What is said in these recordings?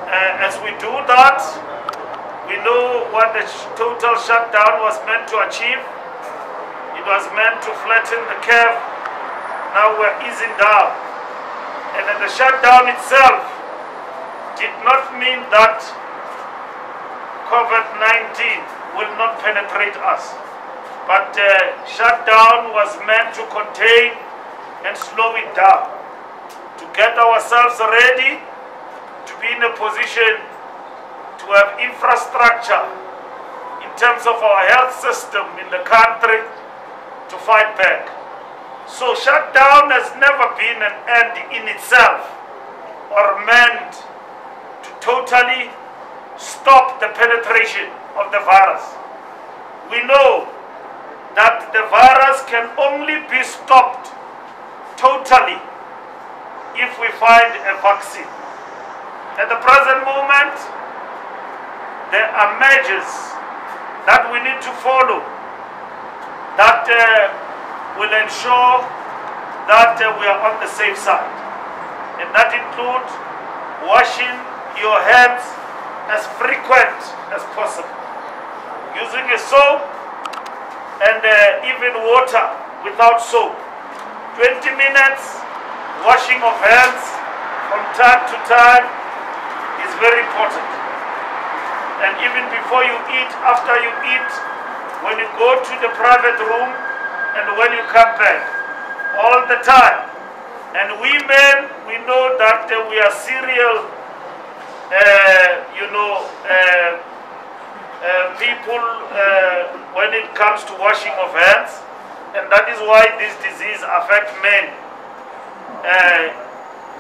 As we do that, we know what the total shutdown was meant to achieve. It was meant to flatten the curve. Now we're easing down. And then the shutdown itself did not mean that COVID-19 will not penetrate us. But shutdown was meant to contain and slow it down, to get ourselves ready to be in a position to have infrastructure in terms of our health system in the country to fight back. So shutdown has never been an end in itself or meant to totally stop the penetration of the virus. We know that the virus can only be stopped totally if we find a vaccine. At the present moment, there are measures that we need to follow that will ensure that we are on the safe side. And that includes washing your hands as frequent as possible, using a soap and even water without soap. 20 minutes washing of hands from time to time is very important. And even before you eat, after you eat, when you go to the private room, and when you come back, all the time. And we men, we know that we are serial, people when it comes to washing of hands, and that is why this disease affects men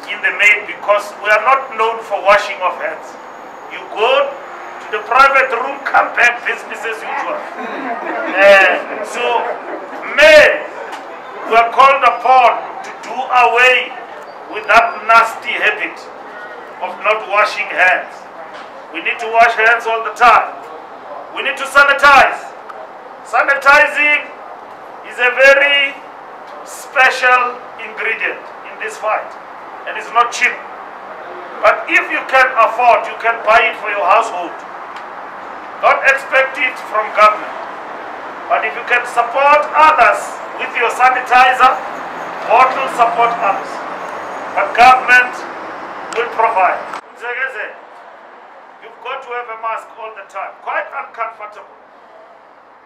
in the main, because we are not known for washing of hands. You go to the private room, come back, business as usual. So men were called upon to do away with that nasty habit of not washing hands. We need to wash hands all the time. We need to sanitize. Sanitizing is a very special ingredient in this fight, and it's not cheap. But if you can afford, you can buy it for your household. Don't expect it from government. But if you can support others with your sanitizer, God will support others. But government will provide. You've got to have a mask all the time. Quite uncomfortable.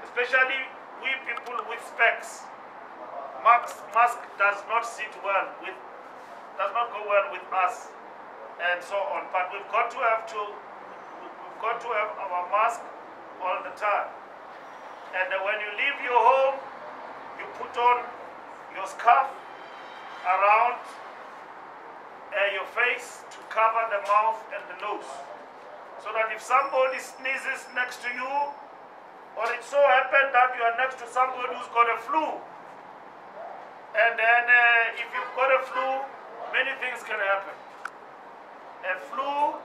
Especially we people with specs. Mask does not sit well with, does not go well with us, and so on. But we've got to have our mask all the time. And when you leave your home, you put on your scarf around your face to cover the mouth and the nose, so that if somebody sneezes next to you, or it so happened that you are next to somebody who's got a flu, and then if you've got a flu, many things can happen. A flu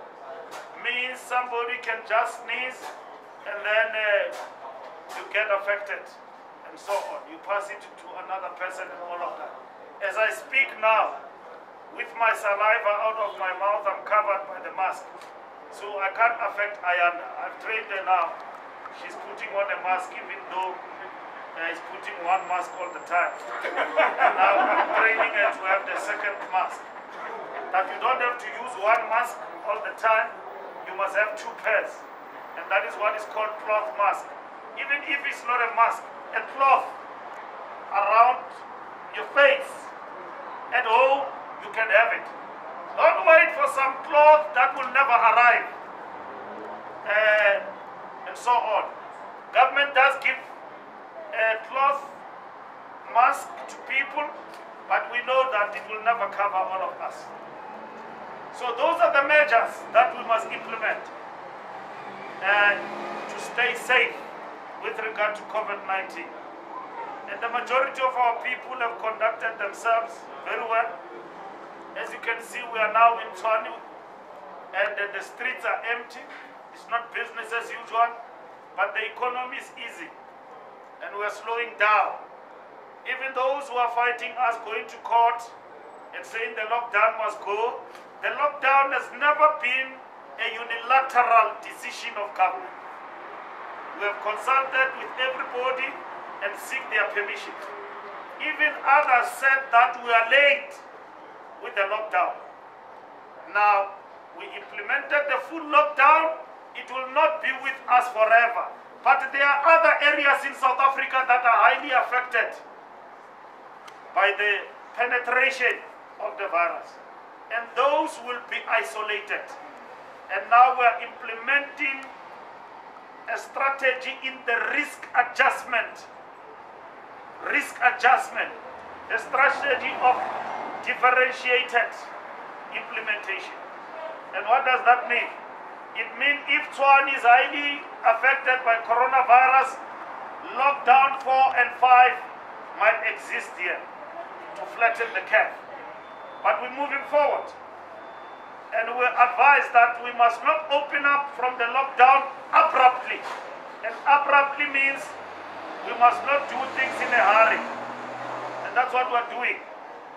means somebody can just sneeze and then you get affected and so on. You pass it to another person and all of that. As I speak now, with my saliva out of my mouth, I'm covered by the mask. So I can't affect Ayanda. I've trained her now. She's putting on a mask even though he's putting one mask all the time. And now I'm training her to have the second mask. That you don't have to use one mask all the time. You must have two pairs. And that is what is called cloth mask. Even if it's not a mask, a cloth around your face. At home, you can have it. Don't wait for some cloth that will never arrive. And so on. Government does give a cloth mask to people, but we know that it will never cover all of us. So those are the measures that we must implement to stay safe with regard to COVID-19. And the majority of our people have conducted themselves very well. As you can see, we are now in Tshwane, and the streets are empty. It's not business as usual, but the economy is easy, and we are slowing down. Even those who are fighting us going to court and saying the lockdown must go, the lockdown has never been a unilateral decision of government. We have consulted with everybody and seek their permission. Even others said that we are late with the lockdown. Now, we implemented the full lockdown. It will not be with us forever. But there are other areas in South Africa that are highly affected by the penetration of the virus. And those will be isolated. And now we are implementing a strategy in the risk adjustment, a strategy of differentiated implementation. And what does that mean? It means if Tshwane is highly affected by coronavirus, lockdown 4 and 5 might exist here to flatten the curve. But we're moving forward. And we're advised that we must not open up from the lockdown abruptly. And abruptly means we must not do things in a hurry. And that's what we're doing.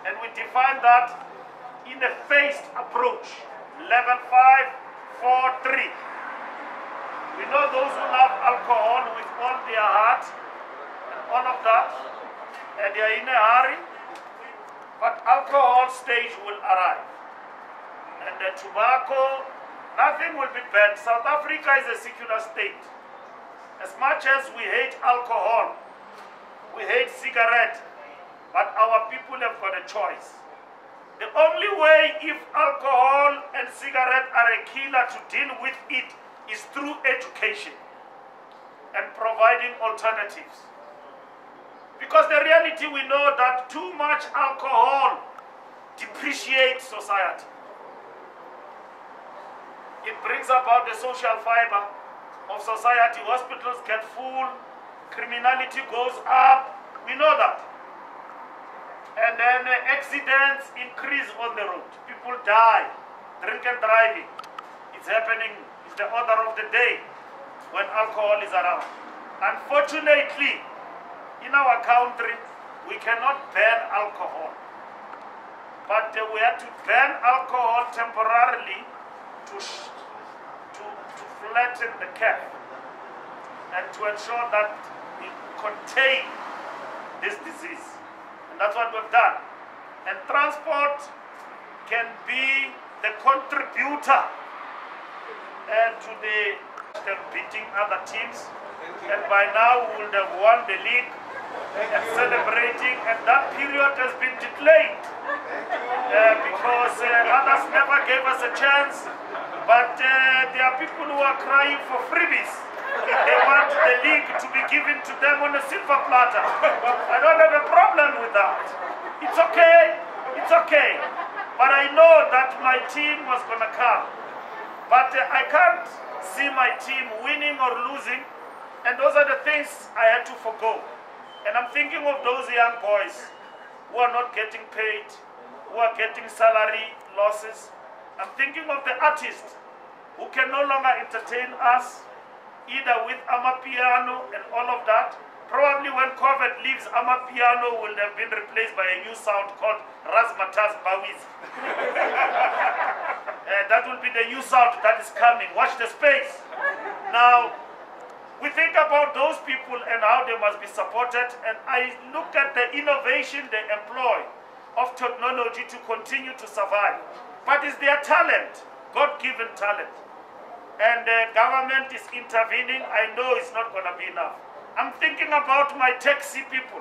And we define that in a phased approach. Level 5, 4, 3. We know those who love alcohol with all their heart and all of that, and they are in a hurry. But alcohol stage will arrive. And the tobacco, nothing will be banned. South Africa is a secular state. As much as we hate alcohol, we hate cigarette, but our people have got a choice. The only way if alcohol and cigarette are a killer to deal with it is through education and providing alternatives. Because the reality we know that too much alcohol depreciates society. It brings about the social fiber of society. Hospitals get full, criminality goes up. We know that. And then accidents increase on the road. People die. Drink and driving. It's happening. It's the order of the day when alcohol is around. Unfortunately, in our country, we cannot ban alcohol. But we have to ban alcohol temporarily to flatten the curve and to ensure that we contain this disease. And that's what we've done. And transport can be the contributor to the beating other teams. And by now we would have won the league and celebrating, and that period has been delayed because others never gave us a chance. But there are people who are crying for freebies. They want the league to be given to them on a silver platter. I don't have a problem with that. It's okay. It's okay. But I know that my team was going to come. But I can't see my team winning or losing. And those are the things I had to forgo. And I'm thinking of those young boys who are not getting paid, who are getting salary losses. I'm thinking of the artists who can no longer entertain us, either with Amapiano and all of that. Probably when COVID leaves, Amapiano will have been replaced by a new sound called Razmataz Bawiz. That will be the new sound that is coming. Watch the space. Now, we think about those people and how they must be supported, and I look at the innovation they employ of technology to continue to survive. But it's their talent, God-given talent. And the government is intervening. I know it's not going to be enough. I'm thinking about my taxi people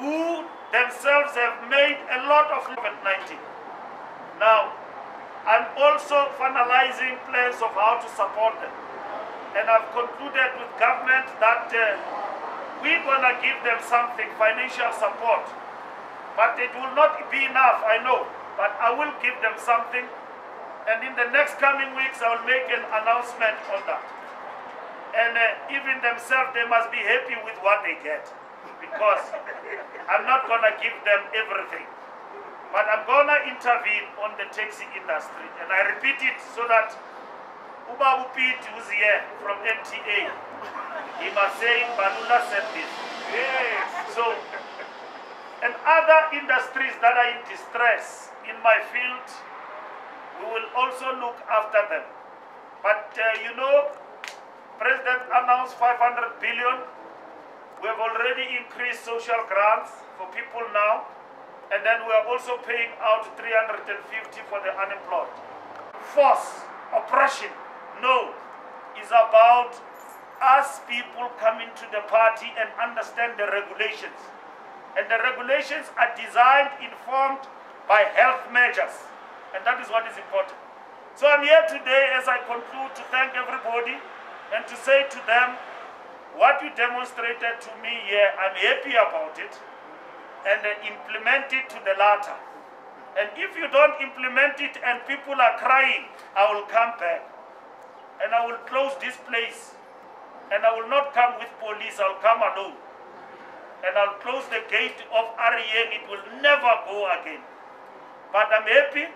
who themselves have made a lot of COVID-19. Now, I'm also finalizing plans of how to support them. And I've concluded with government that we're going to give them something, financial support. But it will not be enough, I know. But I will give them something. And in the next coming weeks, I will make an announcement on that. And even themselves, they must be happy with what they get. Because I'm not going to give them everything. But I'm going to intervene on the taxi industry. And I repeat it so that Uba Upit, who's here from NTA, he must say, Mbalula said this. Yes. So, and other industries that are in distress in my field, we will also look after them. But you know, President announced 500 billion. We have already increased social grants for people now, and then we are also paying out 350 for the unemployed. Force, oppression, no, is about us people coming to the party and understand the regulations. And the regulations are designed, informed by health measures. And that is what is important. So I'm here today, as I conclude, to thank everybody and to say to them, what you demonstrated to me here, I'm happy about it, and implement it to the latter. And if you don't implement it and people are crying, I will come back and I will close this place, and I will not come with police, I'll come alone, and I'll close the gate of Areyeng. It will never go again. But I'm happy.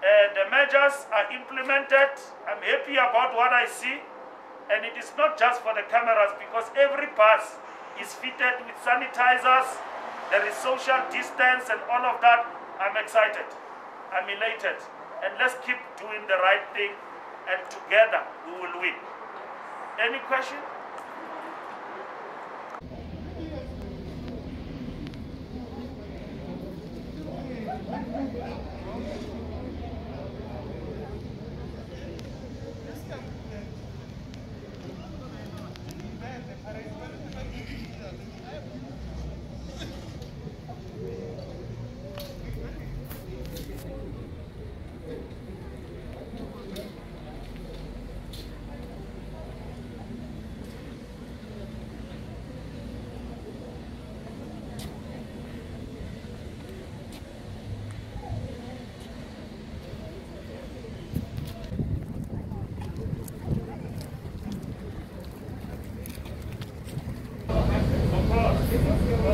The measures are implemented. I'm happy about what I see. And it is not just for the cameras, because every bus is fitted with sanitizers. There is social distance and all of that. I'm excited. I'm elated. And let's keep doing the right thing, and together we will win. Any question?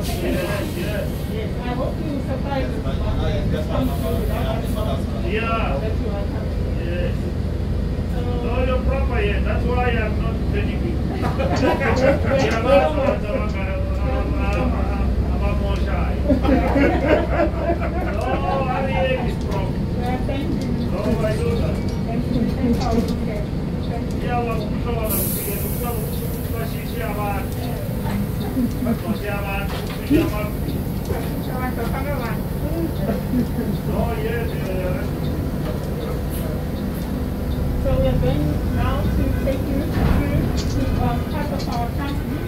Yes. I hope you surprise yeah. Yes. No, you're proper here. That's why I'm not telling you. I'm more shy. No, Areyeng is proper. Thank you. No, I do that. Thank you. Yeah, well, oh, yes. So we are going now to take you through to part of our company.